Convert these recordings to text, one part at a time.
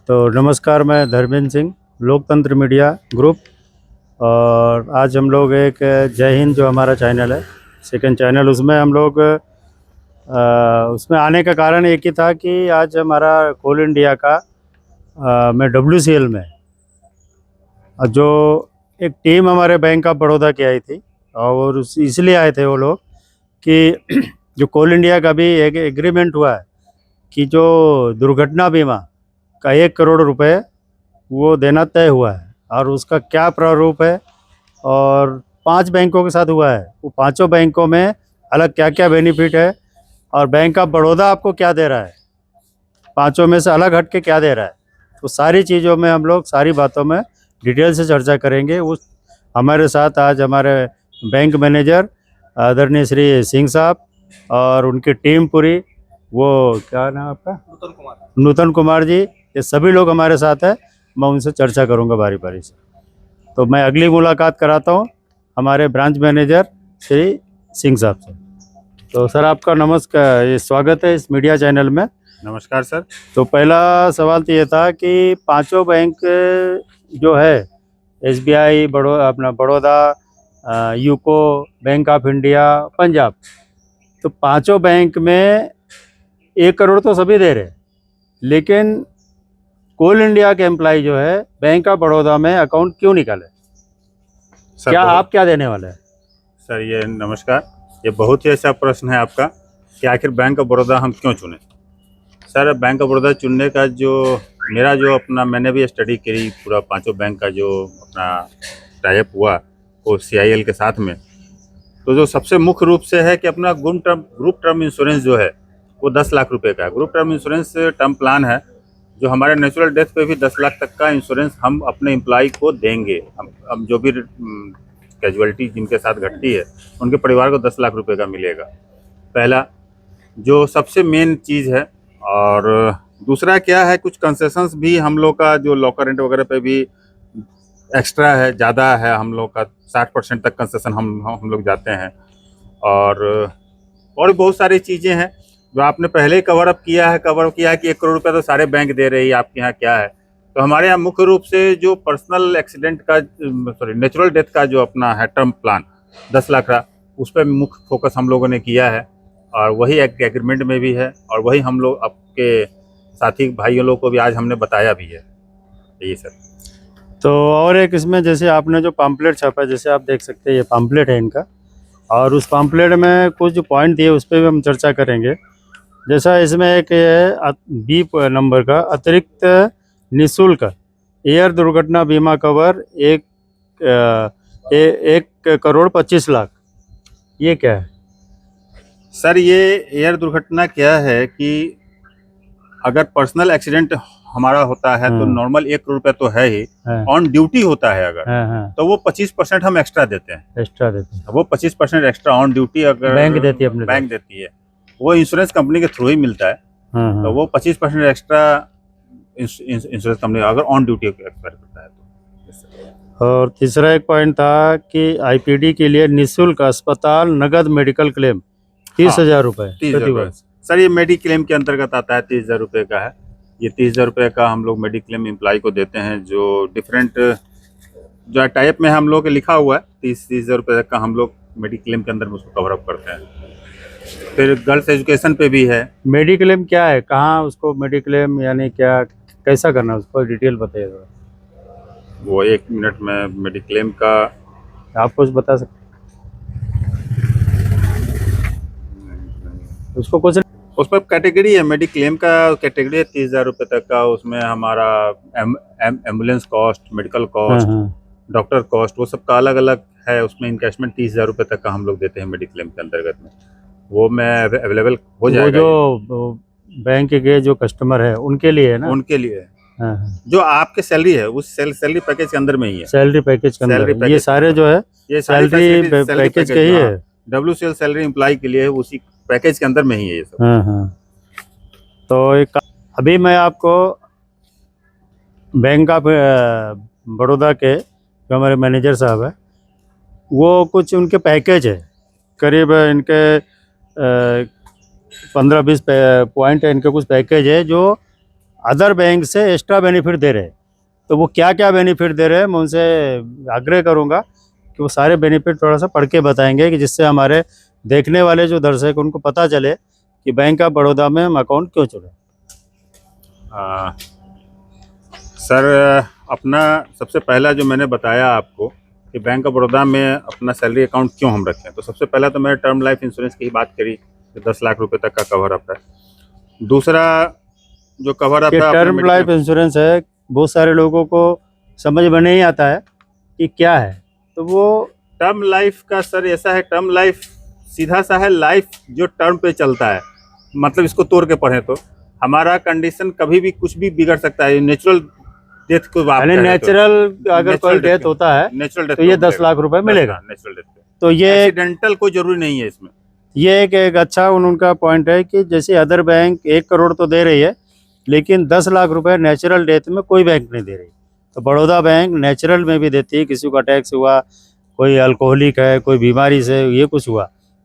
तो नमस्कार, मैं धर्मेंद्र सिंह, लोकतंत्र मीडिया ग्रुप। और आज हम लोग एक जय हिंद जो हमारा चैनल है, सेकंड चैनल, उसमें हम लोग उसमें आने का कारण एक ही था कि आज हमारा कोल इंडिया का मैं WCL में जो एक टीम हमारे बैंक ऑफ बड़ौदा की आई थी, और इसलिए आए थे वो लोग कि जो कोल इंडिया का भी एक एग्रीमेंट हुआ है कि जो दुर्घटना बीमा का 1 करोड़ रुपए वो देना तय हुआ है, और उसका क्या प्रारूप है और 5 बैंकों के साथ हुआ है, वो पांचों बैंकों में अलग क्या क्या बेनिफिट है, और बैंक ऑफ बड़ौदा आपको क्या दे रहा है, पांचों में से अलग हट के क्या दे रहा है। तो सारी चीज़ों में हम लोग सारी बातों में डिटेल से चर्चा करेंगे। उस हमारे साथ आज हमारे बैंक मैनेजर आदरणीय श्री सिंह साहब और उनकी टीम पूरी, वो क्या नाम आपका, नूतन कुमार जी, ये सभी लोग हमारे साथ है। मैं उनसे चर्चा करूंगा बारी बारी से। तो मैं अगली मुलाकात कराता हूं हमारे ब्रांच मैनेजर श्री सिंह साहब से। तो सर, आपका नमस्कार, ये स्वागत है इस मीडिया चैनल में। नमस्कार सर। तो पहला सवाल तो ये था कि पांचों बैंक जो है, SBI, Baroda, UCO, bank of India, Punjab, तो पांचों बैंक में 1 करोड़ तो सभी दे रहे, लेकिन कोल इंडिया के एम्प्लॉय जो है बैंक ऑफ बड़ौदा में अकाउंट क्यों निकाले? सर क्या आप क्या देने वाले हैं? सर ये नमस्कार, ये बहुत ही अच्छा प्रश्न है आपका कि आखिर बैंक ऑफ बड़ौदा हम क्यों चुने। सर, बैंक ऑफ बड़ौदा चुनने का जो मैंने भी स्टडी करी, पूरा पांचों बैंक का जो अपना टाइप हुआ वो CIL के साथ में। तो जो सबसे मुख्य रूप से है कि अपना ग्रुप टर्म इंश्योरेंस जो है वो 10 लाख रुपए का है। Group term insurance term plan है जो हमारे नेचुरल डेथ पे भी 10 लाख तक का इंश्योरेंस हम अपने एम्प्लॉय को देंगे। हम जो भी कैजुअलिटी जिनके साथ घटती है उनके परिवार को 10 लाख रुपए का मिलेगा, पहला जो सबसे मेन चीज़ है। और दूसरा क्या है, कुछ कंसेशंस भी हम लोग का, जो लॉकर रेंट वगैरह पे भी एक्स्ट्रा है, ज़्यादा है हम लोग का, 60% तक कंसेशन हम लोग जाते हैं। और बहुत सारी चीज़ें हैं जो आपने पहले ही कवर किया है कि 1 करोड़ रुपया तो सारे बैंक दे रही है, आपके यहाँ क्या है। तो हमारे यहाँ मुख्य रूप से जो पर्सनल एक्सीडेंट का, नेचुरल डेथ का जो अपना है टर्म प्लान 10 लाख का, उस पर मुख्य फोकस हम लोगों ने किया है, और वही एक एग्रीमेंट में भी है, और वही हम लोग आपके साथी भाइयों लोग को भी आज हमने बताया भी है। यही सर। तो और एक इसमें जैसे आपने जो पम्पलेट छापा, जैसे आप देख सकते हैं ये पम्पलेट है इनका, और उस पम्पलेट में कुछ जो पॉइंट दिए उस पर भी हम चर्चा करेंगे। जैसा इसमें एक B नंबर का अतिरिक्त निःशुल्क एयर दुर्घटना बीमा कवर 1 करोड़ 25 लाख, ये क्या है? सर, ये एयर दुर्घटना क्या है कि अगर पर्सनल एक्सीडेंट हमारा होता है तो नॉर्मल 1 करोड़ रुपया तो है ही, ऑन ड्यूटी होता है अगर, तो वो 25% हम एक्स्ट्रा देते हैं। वो 25% एक्स्ट्रा ऑन ड्यूटी अगर बैंक देती है, अपने बैंक देती है, वो इंश्योरेंस कंपनी के थ्रू ही मिलता है। तो वो 25% एक्स्ट्रा इंश्योरेंस कंपनी अगर ऑन ड्यूटी एक्सपायर करता है तो। और तीसरा एक पॉइंट था कि IPD के लिए निःशुल्क अस्पताल नगद मेडिकल क्लेम 30,000 रुपये प्रति वर्ष। सर, ये मेडिक्लेम के अंतर्गत आता है, 30,000 रुपये का है। ये 30,000 रुपये का हम लोग मेडिक्लेम एम्प्लॉय को देते हैं, जो डिफरेंट जो टाइप में हम लोग लिखा हुआ है, 30,000 रुपये का हम लोग मेडिक्लेम के अंदर में उसको कवर अप करते हैं। फिर गर्ल्स एजुकेशन पे भी है। मेडिक्लेम क्या है, कहाँ उसको मेडिक्लेम यानी क्या, कैसा करना है, उसको डिटेल बताइए थोड़ा। वो 1 मिनट में मेडिक्लेम का आप कुछ बता सकते, उसको कुछ उस पर कैटेगरी है, मेडिक्लेम का कैटेगरी है 30,000 रुपये तक का। उसमें हमारा ambulance cost, medical cost, doctor cost, वो सब का अलग अलग है। उसमें इनकैशमेंट 30,000 रुपये तक का हम लोग देते हैं मेडिक्लेम के अंतर्गत में। वो में अवेलेबल हो जाएगा। वो जो बैंक के जो कस्टमर है उनके लिए है ना? उनके लिए है। जो आपके सैलरी है उस सैलरी पैकेज के अंदर में ही है। सैलरी पैकेज के अंदर ये सारे जो है, ये सैलरी पैकेज के ही है। WCL सैलरी एम्प्लॉय के लिए है, उसी पैकेज के अंदर में ही है ये सब। तो एक अभी मैं आपको बैंक ऑफ बड़ौदा के जो हमारे मैनेजर साहब है, वो कुछ उनके पैकेज है, करीब इनके 15-20 पॉइंट है, इनके कुछ पैकेज है जो अदर बैंक से एक्स्ट्रा बेनिफिट दे रहे हैं। तो वो क्या क्या बेनिफिट दे रहे हैं, मैं उनसे आग्रह करूँगा कि वो सारे बेनिफिट थोड़ा सा पढ़ के बताएंगे, कि जिससे हमारे देखने वाले जो दर्शक उनको पता चले कि बैंक ऑफ बड़ौदा में हम अकाउंट क्यों चुने। सर, अपना सबसे पहला जो मैंने बताया आपको कि बैंक ऑफ बड़ौदा में अपना सैलरी अकाउंट क्यों हम रखें, तो सबसे पहला तो मैंने टर्म लाइफ इंश्योरेंस की ही बात करी कि 10 लाख रुपए तक का कवर अप है। दूसरा जो कवर अप ये है टर्म लाइफ इंश्योरेंस है, बहुत सारे लोगों को समझ में नहीं आता है कि क्या है। तो वो टर्म लाइफ का सर ऐसा है, टर्म लाइफ सीधा सा है, लाइफ जो टर्म पे चलता है, मतलब इसको तोड़ के पढ़े तो हमारा कंडीशन कभी भी कुछ भी बिगड़ सकता है। नेचुरल डेथ को यानी नेचुरल अगर कोई डेथ होता है नेचुरल डेथ तो ये 10 लाख रुपए मिलेगा। नेचुरल डेथ तो ये एक्सीडेंटल कोई जरूरी नहीं है इसमें। ये एक अच्छा उनका पॉइंट है कि जैसे अदर बैंक 1 करोड़ तो दे रही है, लेकिन 10 लाख रुपए नेचुरल डेथ में कोई बैंक नहीं दे रही। तो बड़ौदा बैंक नेचुरल में भी देती है, किसी को अटैक से हुआ, कोई अल्कोहलिक है, कोई बीमारी से ये कुछ हुआ,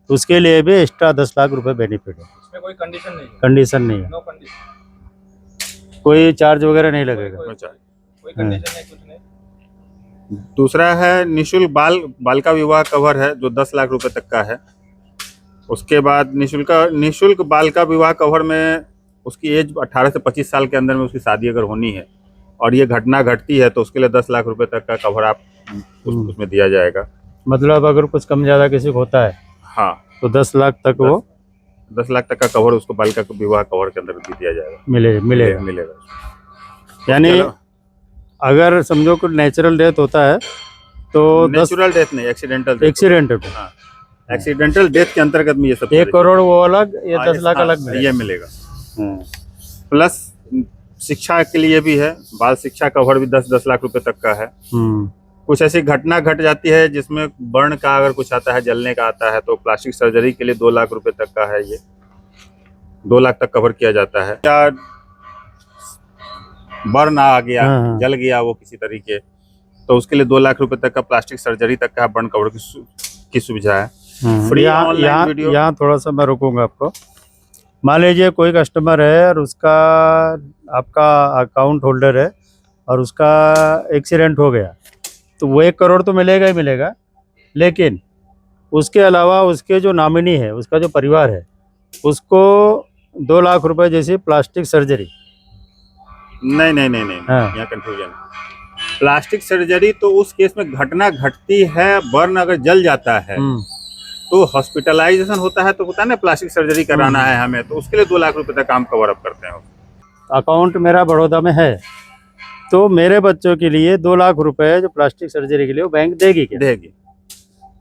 तो उसके लिए भी एक्स्ट्रा 10 लाख रुपए बेनिफिट है। इसमें कोई कंडीशन नहीं है, कंडीशन नहीं है, नो कंडीशन, कोई चार्ज वगैरह नहीं लगेगा। कोई कंडीशन नहीं, कुछ नहीं। दूसरा है निशुल्क बाल का विवाह कवर है जो 10 लाख रुपए तक का है। उसके बाद निशुल्क बाल का विवाह कवर में उसकी एज 18 से 25 साल के अंदर में उसकी शादी अगर होनी है और ये घटना घटती है तो उसके लिए 10 लाख रुपए तक का कवर आप उसमें दिया जाएगा। मतलब अगर कुछ कम ज़्यादा किसी को होता है हाँ, तो 10 लाख तक वो 10 लाख तक का कवर उसको बाल का विवाह कवर के अंदर भी दिया जाएगा, मिलेगा। यानी अगर समझो कि नेचुरल डेथ होता है तो नेचुरल डेथ नहीं, एक्सीडेंटल एक्सीडेंट पे हाँ, एक्सीडेंटल डेथ के अंतर्गत में ये सब 1 करोड़ वो अलग, ये 10 लाख अलग ये मिलेगा। प्लस शिक्षा के लिए भी है, बाल शिक्षा कवर भी 10 लाख रुपए तक का है। कुछ ऐसी घटना घट जाती है जिसमें बर्न का अगर कुछ आता है, जलने का आता है, तो प्लास्टिक सर्जरी के लिए 2 लाख रुपए तक का है। ये 2 लाख तक कवर किया जाता है। क्या बर्न आ गया, जल गया वो किसी तरीके, तो उसके लिए 2 लाख रुपए तक का प्लास्टिक सर्जरी तक का बर्न कवर की सुविधा है। Free online video. यहाँ थोड़ा सा मैं रोकूंगा आपको। मान लीजिए कोई कस्टमर है और उसका आपका अकाउंट होल्डर है और उसका एक्सीडेंट हो गया, तो वो 1 करोड़ तो मिलेगा ही मिलेगा, लेकिन उसके अलावा उसके जो नॉमिनी है, उसका जो परिवार है, उसको 2 लाख रुपए जैसी प्लास्टिक सर्जरी। नहीं हाँ। यहाँ कंफ्यूजन। प्लास्टिक सर्जरी तो उस केस में घटना घटती है, बर्न अगर जल जाता है तो हॉस्पिटलाइजेशन होता है, तो होता है ना प्लास्टिक सर्जरी कराना है हमें, तो उसके लिए 2 लाख रुपए तक हम कवर अप करते हैं। अकाउंट मेरा बड़ौदा में है, तो मेरे बच्चों के लिए 2 लाख रुपए जो प्लास्टिक सर्जरी के लिए वो बैंक देगी क्या? देगी,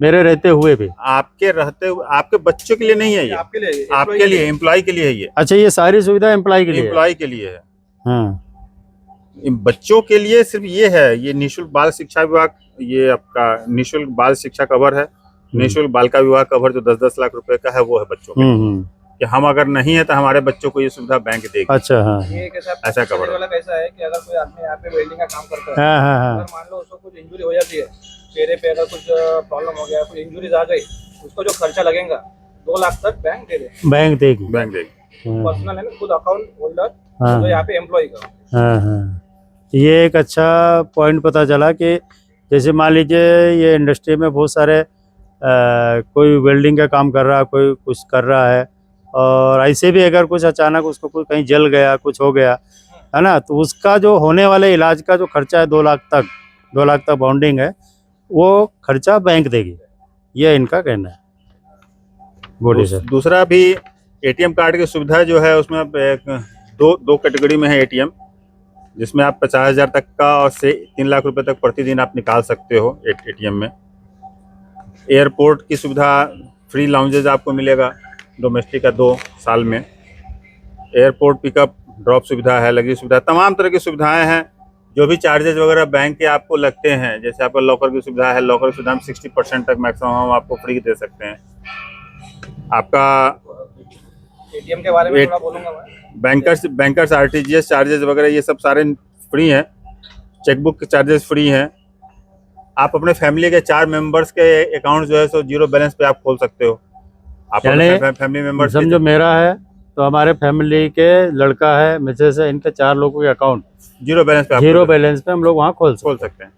मेरे रहते हुए भी? आपके रहते हुए, आपके बच्चों के लिए नहीं है ये, आपके लिए, आपके लिए, एम्प्लॉय के लिए है ये। अच्छा, ये सारी सुविधा एम्प्लॉय के लिए? एम्प्लॉय के लिए है। हाँ, बच्चों के लिए सिर्फ ये है, ये निःशुल्क बाल शिक्षा विभाग, ये आपका निःशुल्क बाल शिक्षा कवर है। निःशुल्क बाल का विवाह कवर जो 10 लाख रुपए का है वो है बच्चों के लिए। कि हम अगर नहीं है तो हमारे बच्चों को ये सुविधा बैंक देगी। अच्छा, हाँ, ये ऐसा कवर वाला कैसा है कि अगर कोई आदमी यहाँ पे वेल्डिंग का काम करता है, हाँ, अगर मान लो उसको कुछ इंजरी हो जाती है, चेहरे पे अगर कुछ प्रॉब्लम हो गया, कुछ इंजरीज आ गई, उसको जो खर्चा लगेगा 2 लाख तक बैंक दे देगी। बैंक देगी? पर्सनल है ना, खुद अकाउंट होल्डर, हाँ, तो यहाँ पे एम्प्लॉय का। हाँ, ये एक अच्छा पॉइंट पता चला कि जैसे मान लीजिए ये इंडस्ट्री में बहुत सारे कोई वेल्डिंग का काम कर रहा है, कोई कुछ कर रहा है, और ऐसे भी अगर कुछ अचानक उसको कोई कहीं जल गया, कुछ हो गया है ना, तो उसका जो होने वाले इलाज का जो खर्चा है 2 लाख तक बाउंडिंग है, वो खर्चा बैंक देगी, ये इनका कहना है। बोलिए सर। दूसरा भी एटीएम कार्ड की सुविधा जो है उसमें दो कैटेगरी में है एटीएम, जिसमें आप 50,000 तक का और से 3 लाख रुपए तक प्रतिदिन आप निकाल सकते हो एटीएम में। एयरपोर्ट की सुविधा, फ्री लाउंजेज आपको मिलेगा डोमेस्टिक का 2 साल में। एयरपोर्ट पिकअप ड्रॉप सुविधा है, लगेज सुविधा, तमाम तरह की सुविधाएं हैं। जो भी चार्जेस वगैरह बैंक के आपको लगते हैं, जैसे आपका लॉकर की सुविधा है, लॉकर की सुविधा में 60% तक मैक्सिमम हम आपको फ्री दे सकते हैं। आपका एटीएम के बारे में थोड़ा बोलूंगा मैं। बैंकर्स आरटीजीएस चार्जेस वगैरह ये सब सारे फ्री हैं। चेकबुक के चार्जेस फ्री हैं। आप अपने फैमिली के 4 मेंबर्स के अकाउंट जो है सो 0 बैलेंस पे आप खोल सकते हो। आप फैमिली मेंबर्स समझो मेरा है तो हमारे फैमिली के लड़का है, मिसेस है, इनके 4 लोगों के अकाउंट जीरो बैलेंस पे आप जीरो बैलेंस पे हम लोग वहाँ खोल खोल सकते सकते हैं। हैं।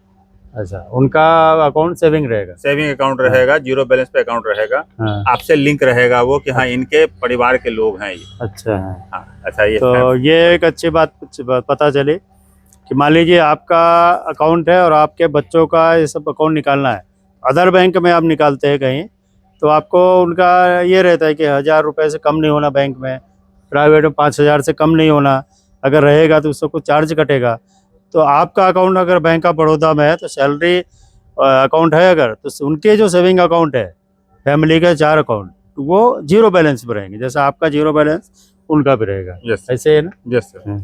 अच्छा, उनका अकाउंट सेविंग रहेगा। सेविंग अकाउंट रहेगा, जीरो बैलेंस पे अकाउंट रहेगा, हाँ, आपसे लिंक रहेगा वो कि हाँ इनके परिवार के लोग हैं ये। अच्छा है। हाँ अच्छा, ये तो ये एक अच्छी बात पता चली कि मान लीजिए आपका अकाउंट है और आपके बच्चों का ये सब अकाउंट निकालना है, अदर बैंक में आप निकालते हैं कहीं, तो आपको उनका ये रहता है कि 1000 रुपये से कम नहीं होना बैंक में, प्राइवेट में 5000 से कम नहीं होना, अगर रहेगा तो उससे कुछ चार्ज कटेगा। तो आपका अकाउंट अगर बैंक ऑफ बड़ौदा में है तो सैलरी अकाउंट है अगर, तो उनके जो सेविंग अकाउंट है फैमिली के 4 अकाउंट, तो वो जीरो बैलेंस पर रहेंगे, जैसा आपका जीरो बैलेंस उनका भी रहेगा। यस ऐसे है ना? Yes sir.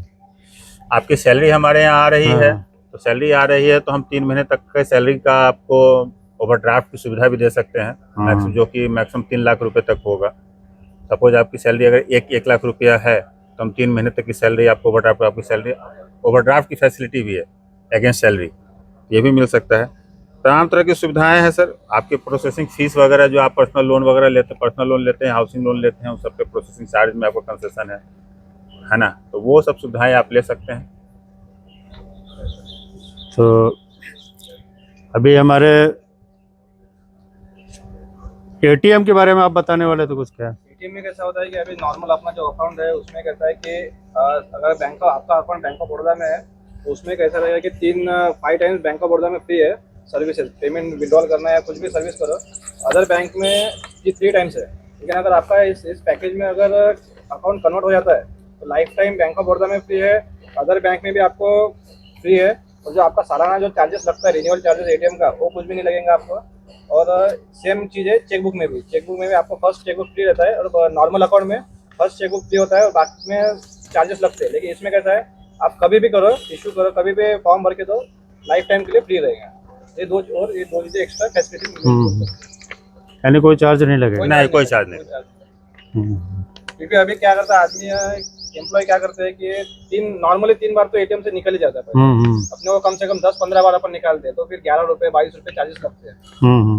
आपकी सैलरी हमारे यहाँ आ रही है, हाँ। तो सैलरी आ रही है तो हम 3 महीने तक के सैलरी का आपको ओवरड्राफ्ट की सुविधा भी दे सकते हैं, मैक्सिमम जो कि मैक्सिमम 3 लाख रुपए तक होगा। सपोज आपकी सैलरी अगर 1 लाख रुपया है तो हम 3 महीने तक की सैलरी आपको ओवरड्राफ्ट, आपकी सैलरी ओवरड्राफ्ट की फैसिलिटी भी है अगेंस्ट सैलरी, ये भी मिल सकता है। तमाम तरह की सुविधाएं हैं सर। आपके प्रोसेसिंग फीस वगैरह जो आप पर्सनल लोन वगैरह लेते हैं, पर्सनल लोन लेते हैं, हाउसिंग लोन लेते हैं, उस सब पे प्रोसेसिंग चार्ज में आपको कंसेशन है ना, तो वो सब सुविधाएं आप ले सकते हैं। तो अभी हमारे एटीएम के बारे में आप बताने वाले तो कुछ क्या? एटीएम में कैसा होता है कि अभी नॉर्मल अपना जो अकाउंट है उसमें कैसा है कि अगर बैंक का आपका अकाउंट बैंक ऑफ बड़ौदा में है तो उसमें कैसा रहेगा कि 5 टाइम्स बैंक ऑफ बड़ौदा में फ्री है सर्विसेज, पेमेंट विड्रॉल करना है, कुछ भी सर्विस करो। अदर बैंक में ये 3 टाइम्स है, लेकिन अगर आपका इस पैकेज में अगर अकाउंट कन्वर्ट हो जाता है तो life time bank of Baroda में फ्री है, अदर बैंक में भी आपको फ्री है, और जो आपका सालाना जो चार्जेस लगता है रिन्यूअल चार्जेस एटीएम का, वो कुछ भी नहीं लगेगा आपको। और सेम चीज़ है चेकबुक में भी आपको फर्स्ट चेकबुक फ्री रहता है, और नॉर्मल अकाउंट में फर्स्ट चेकबुक फ्री होता है और बाकी में चार्जेस लगते हैं। लेकिन इसमें कैसा है, आप कभी भी करो, इशू करो, कभी भी फॉर्म भर के दो, लाइफ टाइम के लिए फ्री रहेगा। ये दो चीज़ें एक्स्ट्रा फैसिलिटी, यानी कोई चार्ज नहीं लगेगा? नहीं, कोई चार्ज नहीं। क्योंकि अभी क्या करता है आदमी, एम्प्लॉय क्या करते हैं कि नॉर्मली 3 बार तो एटीएम से निकल ही जाता है अपने को, कम से कम 10-15 बार अपन निकालते हैं तो फिर 11 रुपए 22 रुपए चार्जेस लगते हैं।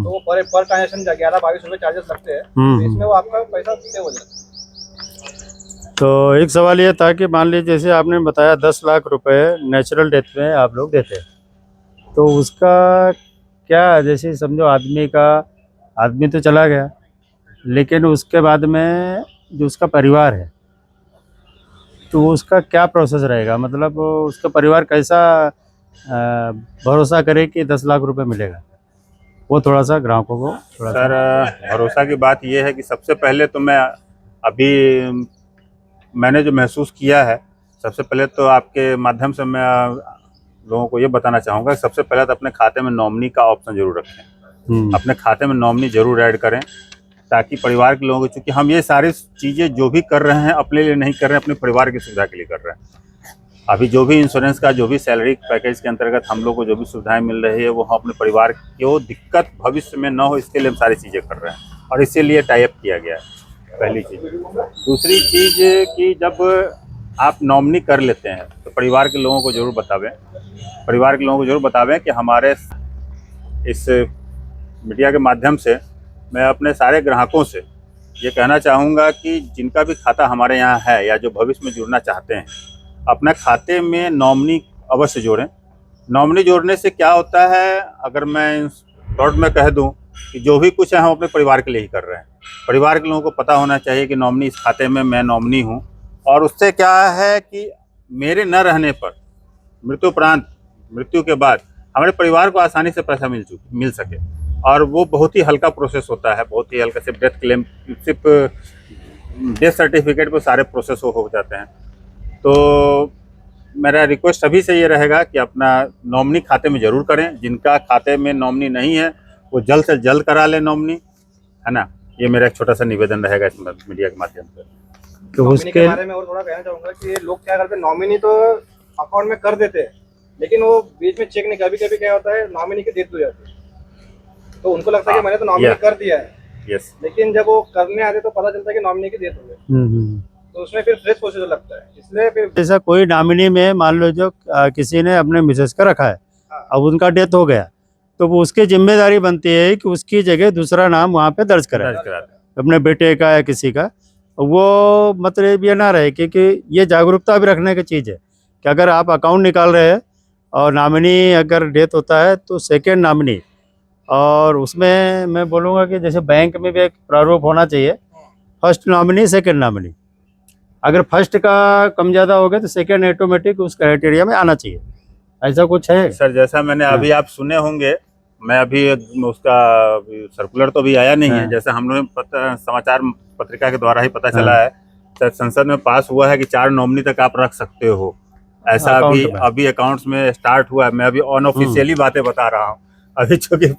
तो वो पर ट्रांजेक्शन 11-22 रुपए चार्जेस लगते हैं, तो इसमें वो आपका पैसा सेव हो जाता है। तो एक सवाल ये था कि मान लीजिए जैसे आपने बताया 10 लाख रुपए नेचुरल डेथ में आप लोग देते हैं, तो उसका क्या, जैसे समझो आदमी तो चला गया, लेकिन उसके बाद में जो उसका परिवार है तो उसका क्या प्रोसेस रहेगा? मतलब उसका परिवार कैसा भरोसा करे कि 10 लाख रुपए मिलेगा? वो थोड़ा सा ग्राहकों को थोड़ा सर भरोसा की बात ये है कि सबसे पहले तो मैंने जो महसूस किया है, सबसे पहले तो आपके माध्यम से मैं लोगों को ये बताना चाहूँगा कि सबसे पहले तो अपने खाते में नॉमिनी का ऑप्शन जरूर रखें। अपने खाते में नॉमिनी जरूर ऐड करें, ताकि परिवार के लोगों को, चूँकि हम ये सारी चीज़ें जो भी कर रहे हैं अपने लिए नहीं कर रहे हैं, अपने परिवार की सुविधा के लिए कर रहे हैं। अभी जो भी इंश्योरेंस का जो भी सैलरी पैकेज के अंतर्गत हम लोग को जो भी सुविधाएं मिल रही है, वो हम अपने परिवार को दिक्कत भविष्य में न हो, इसके लिए हम सारी चीज़ें कर रहे हैं और इसीलिए टाई अप किया गया है, पहली चीज़। दूसरी चीज़ कि जब आप नॉमिनी कर लेते हैं तो परिवार के लोगों को जरूर बतावें कि हमारे इस मीडिया के माध्यम से मैं अपने सारे ग्राहकों से ये कहना चाहूँगा कि जिनका भी खाता हमारे यहाँ है या जो भविष्य में जुड़ना चाहते हैं, अपने खाते में नॉमिनी अवश्य जोड़ें। नॉमिनी जोड़ने से क्या होता है, अगर मैं शॉर्ट में कह दूं कि जो भी कुछ है हम अपने परिवार के लिए ही कर रहे हैं। परिवार के लोगों को पता होना चाहिए कि नॉमिनी इस खाते में मैं नॉमिनी हूं, और उससे क्या है कि मेरे न रहने पर मृत्यु के बाद हमारे परिवार को आसानी से पैसा मिल सके, और वो बहुत ही हल्का प्रोसेस होता है, बहुत ही हल्का। सिर्फ डेथ क्लेम, सिर्फ डेथ सर्टिफिकेट पर सारे प्रोसेस हो जाते हैं। तो मेरा रिक्वेस्ट सभी से ये रहेगा कि अपना नॉमिनी खाते में ज़रूर करें। जिनका खाते में नॉमिनी नहीं है वो जल्द से जल्द करा लें नॉमिनी, है ना। ये मेरा एक छोटा सा निवेदन रहेगा इस मीडिया के माध्यम से। तो उसके बारे में और थोड़ा कहना चाहूँगा कि लोग क्या करते हैं, नॉमिनी तो अकाउंट में कर देते हैं, लेकिन वो बीच में चेक नहीं, कभी कभी क्या होता है नॉमिनी की डेथ हो जाती है, तो उनको लगता है कि मैंने तो नॉमिनी कर दिया है, लेकिन जब वो करने आते तो पता चलता है कि नॉमिनी की डेथ हो गई, तो उसमें फिर फ्रेश प्रोसीजर लगता है। इसलिए फिर जैसा कोई नॉमिनी में मान लो जो किसी ने अपने मिसेस का रखा है, अब उनका डेथ हो गया, तो वो उसकी जिम्मेदारी बनती है कि उसकी जगह दूसरा नाम वहाँ पे दर्ज कराए, अपने बेटे का या किसी का, वो मतलब ये ना रहे, क्योंकि ये जागरूकता भी रखने की चीज़ है कि अगर आप अकाउंट निकाल रहे हैं और नॉमिनी अगर डेथ होता है तो सेकेंड नॉमिनी, और उसमें मैं बोलूँगा कि जैसे बैंक में भी एक प्रारूप होना चाहिए, फर्स्ट नॉमिनी सेकेंड नॉमिनी। अगर फर्स्ट का कम ज़्यादा हो गया तो सेकेंड ऑटोमेटिक उस क्राइटेरिया में आना चाहिए, ऐसा कुछ है। सर जैसा मैंने अभी आप सुने होंगे, मैं अभी उसका सर्कुलर तो अभी आया नहीं है, हाँ। जैसा हम लोग समाचार पत्रिका के द्वारा ही पता हाँ। चला है, सर संसद में पास हुआ है कि 4 नॉमिनी तक आप रख सकते हो, ऐसा अकाउंट में। अभी अकाउंट्स में स्टार्ट हुआ है। मैं अभी अनऑफिशियली बातें बता रहा हूँ, अभी चूंकि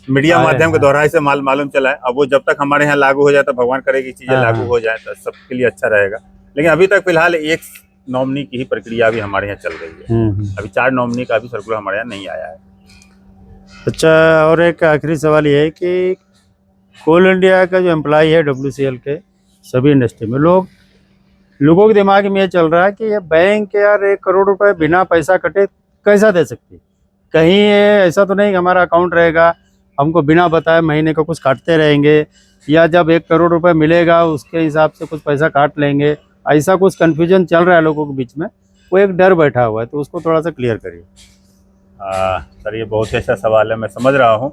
मीडिया माध्यम के द्वारा इसे मालूम चला है। अब वो जब तक हमारे यहाँ लागू हो जाए तो भगवान करे कि चीजें हाँ, लागू हाँ। हो जाए तो सबके लिए अच्छा रहेगा, लेकिन अभी तक फिलहाल एक नॉमिनी की ही प्रक्रिया भी हमारे यहाँ चल रही है। अभी 4 नॉमिनी का भी सर्कुलर हमारे यहाँ नहीं आया है। अच्छा, और एक आखिरी सवाल ये है कि कोल इंडिया का जो एम्प्लॉय है WCL के सभी इंडस्ट्री में, लोगों के दिमाग में ये चल रहा है कि ये बैंक यार 1 करोड़ रुपए बिना पैसा कटे कैसा दे सकती। कहीं ये ऐसा तो नहीं कि हमारा अकाउंट रहेगा, हमको बिना बताए महीने को कुछ काटते रहेंगे, या जब 1 करोड़ रुपए मिलेगा उसके हिसाब से कुछ पैसा काट लेंगे, ऐसा कुछ कन्फ्यूजन चल रहा है लोगों के बीच में, वो एक डर बैठा हुआ है, तो उसको थोड़ा सा क्लियर करिए। सर ये बहुत ही अच्छा सवाल है। मैं समझ रहा हूँ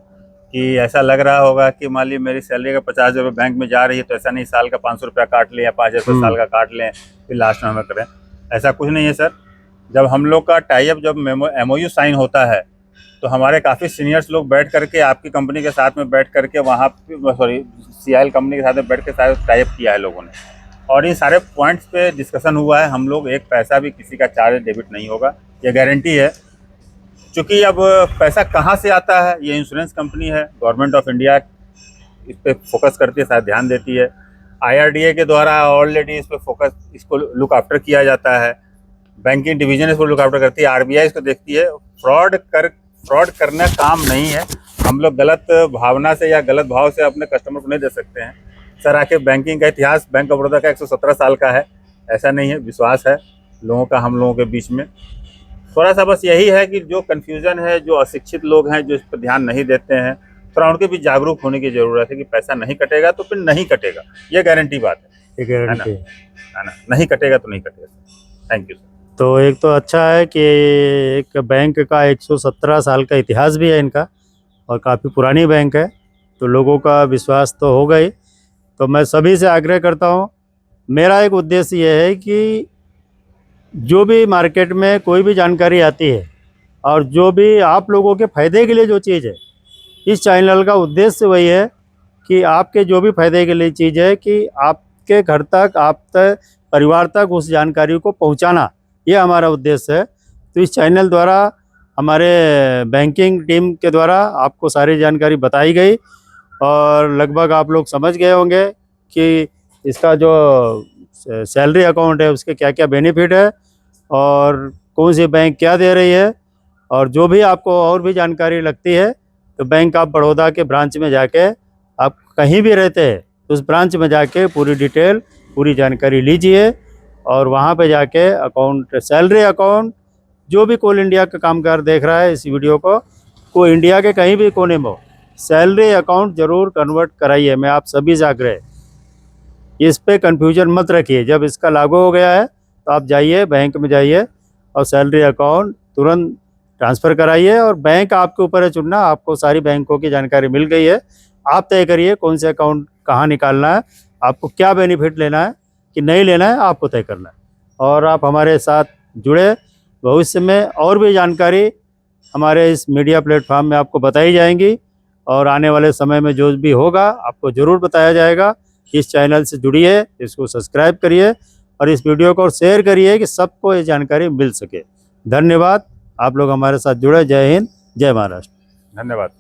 कि ऐसा लग रहा होगा कि मान ली मेरी सैलरी का 50 रुपये बैंक में जा रही है तो ऐसा नहीं साल का 500 रुपया काट लें या 5,000 रुपये साल का काट लें फिर लास्ट में हमें करें, ऐसा कुछ नहीं है सर। जब हम लोग का टाइप जब MOU साइन होता है तो हमारे काफ़ी सीनियर्स लोग बैठ करके आपकी कंपनी के साथ में बैठ करके वहाँ CIL कंपनी के साथ में बैठ के साथ टाइप किया है लोगों ने, और इन सारे पॉइंट्स पे डिस्कशन हुआ है। हम लोग एक पैसा भी किसी का चार्ज डेबिट नहीं होगा, ये गारंटी है। चूँकि अब पैसा कहाँ से आता है, ये इंश्योरेंस कंपनी है, गवर्नमेंट ऑफ इंडिया इस पर फोकस करती है, शायद ध्यान देती है। IRDA के द्वारा ऑलरेडी इस पर फोकस, इसको लुक आफ्टर किया जाता है। बैंकिंग डिवीजन इसको लुक आफ्टर करती है, RBI इसको देखती है। फ्रॉड करना काम नहीं है। हम लोग गलत भावना से या गलत भाव से अपने कस्टमर को नहीं दे सकते हैं। सर आके बैंकिंग का इतिहास बैंक ऑफ बड़ौदा का 117 साल का है, ऐसा नहीं है, विश्वास है लोगों का हम लोगों के बीच में। थोड़ा सा बस यही है कि जो कन्फ्यूज़न है, जो अशिक्षित लोग हैं जो इस पर ध्यान नहीं देते हैं, थोड़ा उनके भी जागरूक होने की ज़रूरत है कि पैसा नहीं कटेगा तो फिर नहीं कटेगा, ये गारंटी बात है, ये गारंटी है ना। नहीं कटेगा तो नहीं कटेगा। Thank you sir. तो एक तो अच्छा है कि एक बैंक का 117 साल का इतिहास भी है इनका, और काफ़ी पुरानी बैंक है, तो लोगों का विश्वास तो होगा ही। तो मैं सभी से आग्रह करता हूँ, मेरा एक उद्देश्य ये है कि जो भी मार्केट में कोई भी जानकारी आती है और जो भी आप लोगों के फ़ायदे के लिए जो चीज़ है, इस चैनल का उद्देश्य वही है कि आपके जो भी फ़ायदे के लिए चीज़ है कि आपके घर तक, आप तक, परिवार तक उस जानकारी को पहुंचाना, ये हमारा उद्देश्य है। तो इस चैनल द्वारा हमारे बैंकिंग टीम के द्वारा आपको सारी जानकारी बताई गई, और लगभग आप लोग समझ गए होंगे कि इसका जो सैलरी अकाउंट है उसके क्या क्या बेनिफिट है और कौन सी बैंक क्या दे रही है। और जो भी आपको और भी जानकारी लगती है तो बैंक ऑफ बड़ौदा के ब्रांच में जाके, आप कहीं भी रहते हैं तो उस ब्रांच में जाके पूरी डिटेल, पूरी जानकारी लीजिए, और वहाँ पे जाके अकाउंट, सैलरी अकाउंट, जो भी कोल इंडिया का कामगार देख रहा है इस वीडियो को इंडिया के कहीं भी कोने में हो, सैलरी अकाउंट ज़रूर कन्वर्ट कराइए। मैं आप सभी से आग्रह है, इस पे कन्फ्यूजन मत रखिए। जब इसका लागू हो गया है तो आप जाइए बैंक में जाइए और सैलरी अकाउंट तुरंत ट्रांसफ़र कराइए, और बैंक आपके ऊपर है चुनना। आपको सारी बैंकों की जानकारी मिल गई है, आप तय करिए कौन से अकाउंट कहाँ निकालना है, आपको क्या बेनिफिट लेना है कि नहीं लेना है, आपको तय करना है। और आप हमारे साथ जुड़े, भविष्य में और भी जानकारी हमारे इस मीडिया प्लेटफॉर्म में आपको बताई जाएंगी, और आने वाले समय में जो भी होगा आपको ज़रूर बताया जाएगा। इस चैनल से जुड़िए, इसको सब्सक्राइब करिए और इस वीडियो को शेयर करिए कि सबको ये जानकारी मिल सके। धन्यवाद, आप लोग हमारे साथ जुड़े। जय हिंद, जय महाराष्ट्र। धन्यवाद।